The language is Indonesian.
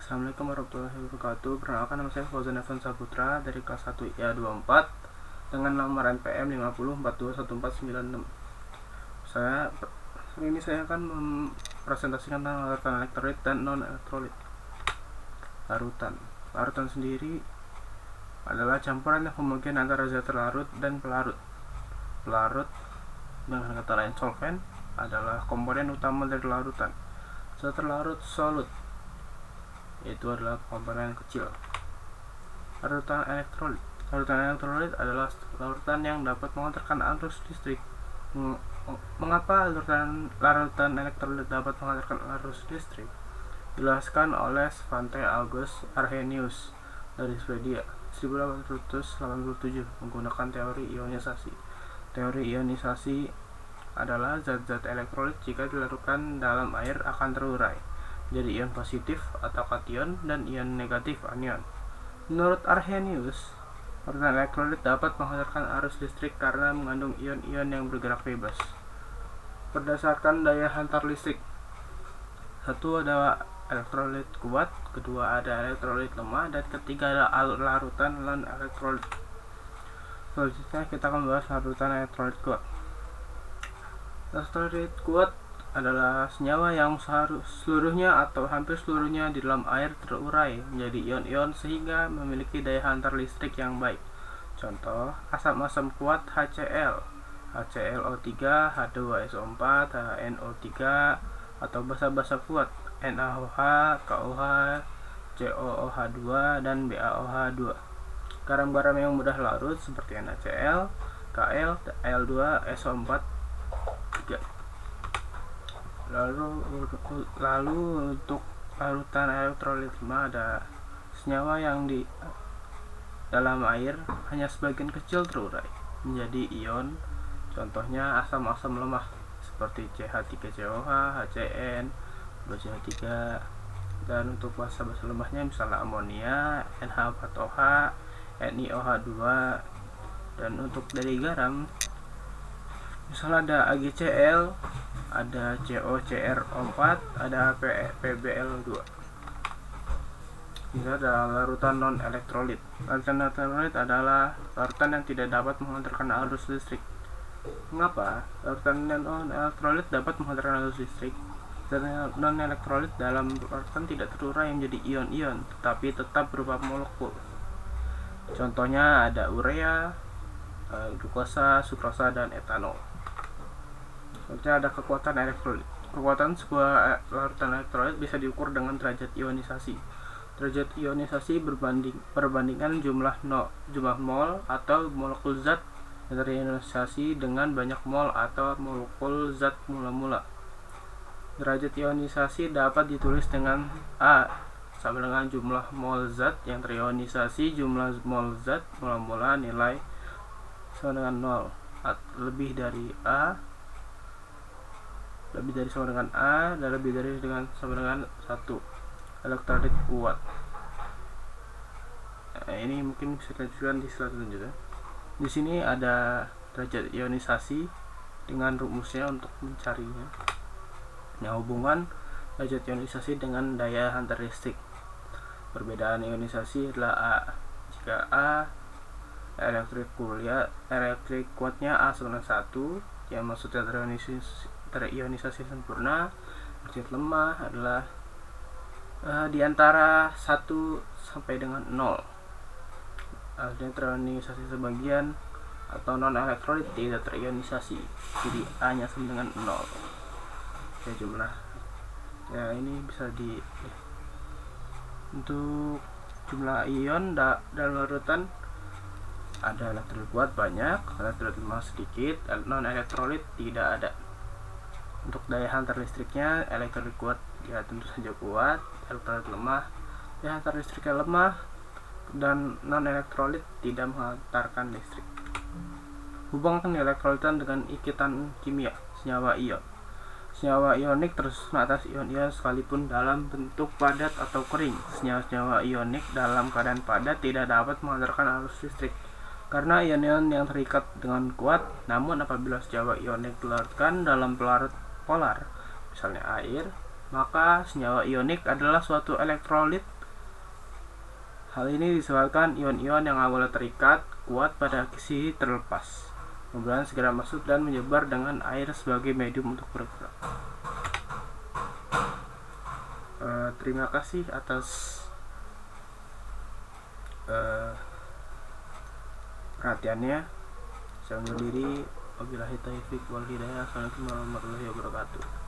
Assalamualaikum warahmatullahi wabarakatuh. Perkenalkan, nama saya Fauzan Evan Saputra dari kelas 1 IA24 dengan nomor NPM 50421496. Hari ini saya akan mempresentasikan tentang larutan elektrolit dan non elektrolit. Larutan sendiri adalah campuran yang homogen antara zat terlarut dan pelarut. Pelarut dengan kata lain solvent adalah komponen utama dari larutan. Zat terlarut solut, yaitu adalah komponen kecil. Larutan elektrolit adalah larutan yang dapat mengantarkan arus listrik. Mengapa larutan elektrolit dapat mengantarkan arus listrik? Dijelaskan oleh Svante August Arrhenius dari Swedia 1887 menggunakan teori ionisasi. Teori ionisasi adalah zat-zat elektrolit jika dilarutkan dalam air akan terurai jadi ion positif atau kation dan ion negatif anion. Menurut Arrhenius, larutan elektrolit dapat menghantarkan arus listrik karena mengandung ion-ion yang bergerak bebas. Berdasarkan daya hantar listrik, satu ada elektrolit kuat, kedua ada elektrolit lemah, dan ketiga ada larutan non elektrolit. Selanjutnya kita akan membahas larutan elektrolit kuat. Elektrolit kuat adalah senyawa yang seluruhnya atau hampir seluruhnya di dalam air terurai menjadi ion-ion sehingga memiliki daya hantar listrik yang baik. Contoh, asam-asam kuat HCl, HClO3, H2SO4, HNO3, atau basa-basa kuat NaOH, KOH, COOH2, dan BaOH2. Garam-garam yang mudah larut seperti NaCl, Kl, Al2, SO4, 3. Lalu untuk larutan elektrolit lemah ada senyawa yang di dalam air hanya sebagian kecil terurai menjadi ion. Contohnya asam-asam lemah seperti CH3COH, HCN, 2CH3. Dan untuk basa-basa lemahnya misalnya amonia, NH4OH, NiOH2. Dan untuk dari garam misalnya ada AgCl, ada COCr4, ada PbL2. Ini adalah larutan non elektrolit. Larutan elektrolit adalah larutan yang tidak dapat menghantarkan arus listrik. Mengapa? Larutan non elektrolit dapat menghantarkan arus listrik. Karena non elektrolit dalam larutan tidak terurai menjadi ion-ion, tetapi tetap berupa molekul. Contohnya ada urea, glukosa, sukrosa, dan etanol. Selanjutnya ada kekuatan elektrolit. Kekuatan sebuah larutan elektrolit bisa diukur dengan derajat ionisasi. Derajat ionisasi perbandingan jumlah mol atau molekul zat yang terionisasi dengan banyak mol atau molekul zat mula-mula. Derajat ionisasi dapat ditulis dengan A sama dengan jumlah mol zat yang terionisasi jumlah mol zat mula-mula nilai sama dengan 0. Lebih dari sama dengan A dan lebih dari sama dengan 1. Elektrolit kuat. Nah, ini mungkin bisa dilanjutkan di slide selanjutnya. Di sini ada derajat ionisasi dengan rumusnya untuk mencarinya. Nah, hubungan derajat ionisasi dengan daya hantar listrik. Perbedaan ionisasi adalah A. Jika A elektrik kuatnya A sama dengan 1, yang maksudnya terionisasi sempurna. Derajat lemah adalah di antara 1 sampai dengan 0. Artinya terionisasi sebagian atau non elektrolit tidak terionisasi. Jadi A nya sama dengan 0. Ya, jumlah. Ya, ini bisa untuk jumlah ion dalam larutan ada elektrolit kuat banyak, elektrolit lemah sedikit, non elektrolit tidak ada. Untuk daya hantar listriknya, elektrolit kuat ya tentu saja kuat, elektrolit lemah daya hantar listriknya lemah, dan non elektrolit tidak menghantarkan listrik. Hubungkan elektrolitan dengan ikatan kimia senyawa ion. Senyawa ionik tersusun atas ion-ion sekalipun dalam bentuk padat atau kering. Senyawa ionik dalam keadaan padat tidak dapat menghantarkan arus listrik karena ion-ion yang terikat dengan kuat. Namun apabila senyawa ionik dilarutkan dalam pelarut polar, misalnya air, maka senyawa ionik adalah suatu elektrolit Hal ini disebabkan ion-ion yang awalnya terikat kuat pada sisi terlepas, kemudian segera masuk dan menyebar dengan air sebagai medium untuk bergerak. Terima kasih atas perhatiannya. Saya undur diri. Wabillahi taufiq wal hidayah. Assalamualaikum warahmatullahi wabarakatuh.